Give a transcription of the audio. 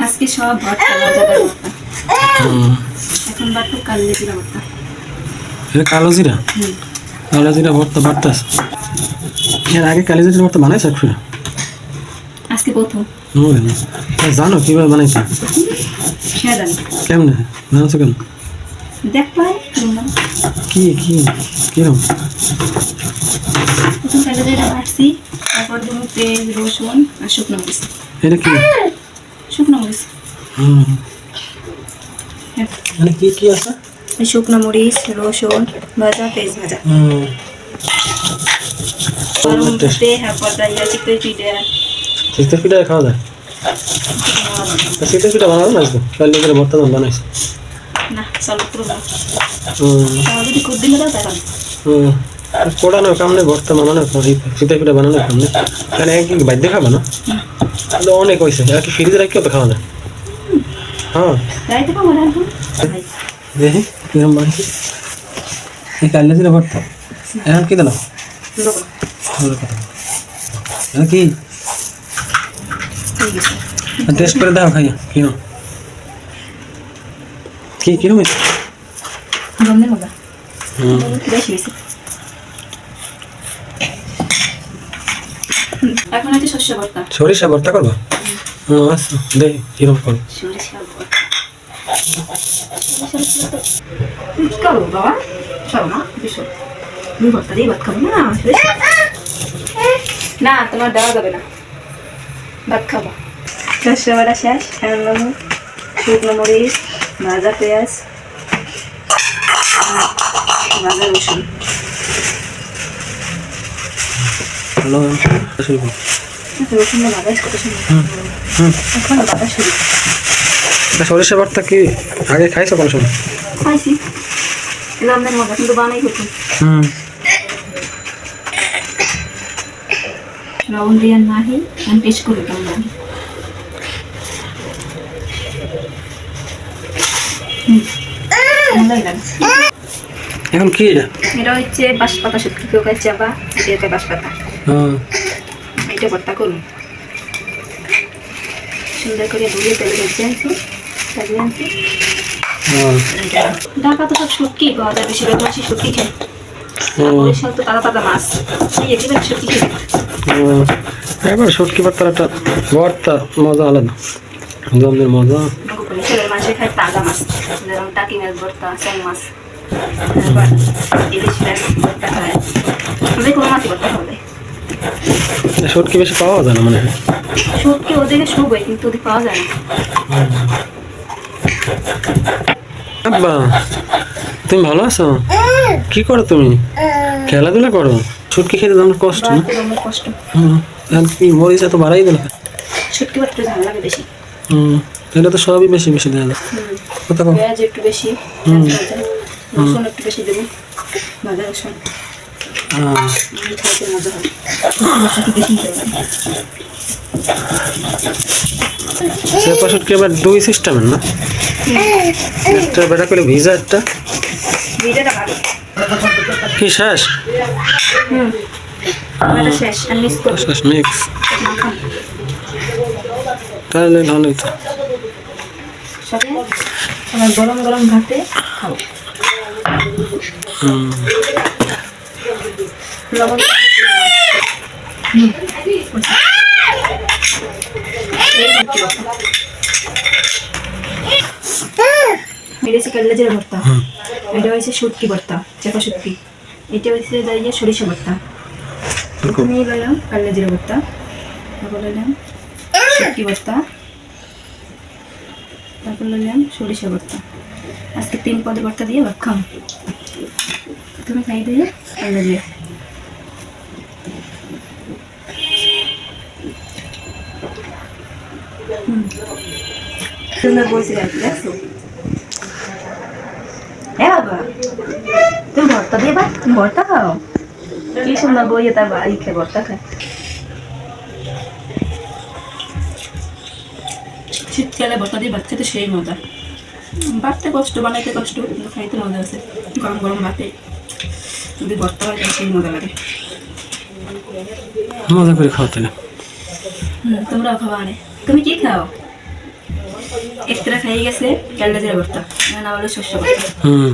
আজকে সব ভর্তা মজাদার ভর্তা। এখন বাটু কালো জিরা ভর্তা। এটা কালো জিরা? কালো জিরা ভর্তা বাটতাস? এর আগে কালো জিরা ভর্তা বানাইছ একটু? আজকে প্রথম। জানো কিভাবে বানাইছো? হ্যাঁ জানি। কেমনে বানাচ্ছো কেন? দেখলাই কি কি কিরম? প্রথম কালো জিরা বাটছি, তারপর দেবো পেঁয়াজ, রসুন আর শুকনো মরিচ। এটা কি? শুকনো মরিচ। মানে কি কি আছে? শুকনো মরিচ, রসুন ভাজা, পেঁয়াজ ভাজা। শীতের পিঠা খাওয়া যায়? শীতের পিঠা বানাবো না আজকে? কাল করে ভর্তা বানাইছি না, চলো পুরো যদি খুব দিলে দাও তাহলে পোড়ানোর কামনে ভর্তা বানানোর শীতের পিঠা বানানোর কামনে তাহলে এক বাদ্য খাবো না? অনেক হয়েছে আর কি ফ্রিজে রাখি তো খাওয়া যায়। হ্যাঁ দেখি কিরম বাড়ছি এই কাল ছিল ভর্তা। এখন কি দিলাম কি টেস্ট করে দাও খাইয়া কিরম কি কিরম হয়েছে? এখন আছে শস্য ভর্তা। সরিষা ভর্তা করবো? আচ্ছা দেখি কিরম করবো। না তোমার দেওয়া যাবে না, ভাত খাবো। শস্য বাটা শেষ। শুকনো মরিচ, ভাজা পেঁয়াজ, ভাজা রসুন। রসুনটা ভাজা কত সুন্দর। এখন বাটা শুরু। সরিষা ভর্তা কি আগে খাইছো কোনো সময়? খাইছি, রান্নার মজা কিন্তু বানাই করতো। লবণ দিয়ে নাহি আমি পেস্ট করে দিতাম না। এখন কি এটা? এটা হচ্ছে বাঁশপাতা শুটকি, কেউ খায় চাপা, এটা বাঁশপাতা। এটা ভর্তা করুন সুন্দর করে ধুয়ে তেলে ভেজে আনছি, সাজিয়ে আনছি। ঢাকা তো সব শুটকি পাওয়া যায়, বেশিরভাগ মাছই শুটকি খায়। বরিশাল তো তাজা তাজা মাছ, একেবারে শুটকি খেয়ে। এবার শুটকি ভর্তার একটা ভর্তা মজা আলাদা, জমের মজা। বরিশালের মানুষের খায় তাজা মাছ, যেমন টাকি মাছ ভর্তা, চ্যাং মাছ, তারপর ইলিশ মাছ ভর্তা খায়, যে কোনো মাছই ভর্তা খাওয়া যায়। শুটকি বেশি পাওয়া যায় না মনে হয়। শুটকি ওদিকে শুভ হয় কিন্তু ওদিকে পাওয়া যায় না। আব্বা তুমি ভালো আছো? কি করো তুমি? খেলাধুলা করো? শুটকি খেতে তো আমার কষ্ট না? কষ্ট। কি মরিচ এত বাড়াই দিল? শুটকি ভর্তা ঝাল লাগে বেশি। এটা তো সবই বেশি বেশি দেওয়া যায়। পেঁয়াজ একটু বেশি, রসুন একটু বেশি দেবো, ভাজা রসুন খাইতে মজা হবে। চেপা শুটকি আবার দুই সিস্টেমের না? একটা বেটা করে ভিজা, একটা কি শেষ? শেষ মিক্স, তাহলে ভালোই তো। গরম গরম ভাতে খাবো। লবণ কাটলে জিরা ভর্তা, এটা হয়েছে শুটকি ভর্তা, চাপা শুটকি। এটা হয়েছে দাঁড়িয়ে সরিষা ভর্তা। নিয়ে গেলাম কাটলে জিরা ভর্তা, তারপর নিলাম শুটকি ভর্তা, তারপর নিলাম সরিষা ভর্তা। আজকে 3 পদের ভর্তা দিয়ে ভাত খাম। তুমি খাই দিয়ে কাটলে দিয়ে সুন্দর বলছি দেখছো। হ্যাঁ বাবা, তুমি ভর্তা দিয়ে ভাত, তুমি ভর্তা খাও, কি সুন্দর বইয়ে তার বাড়ি খেয়ে ভর্তা খায়। শীতকালে ভর্তা দিয়ে ভাত খেতে সেই মজা। বাড়তে কষ্ট, বানাইতে কষ্ট, কিন্তু খাইতে মজা আছে। গরম গরম ভাতে যদি ভর্তা হয় তাহলে সেই মজা লাগে। মজা করে খাওয়াতে না? তোমরাও খাওয়া আনে। তুমি কি খাও? একটা খাইয়ে গেছে কাল্লা জিরা ভর্তা, এখন আবার হলো শস্য ভর্তা। হুম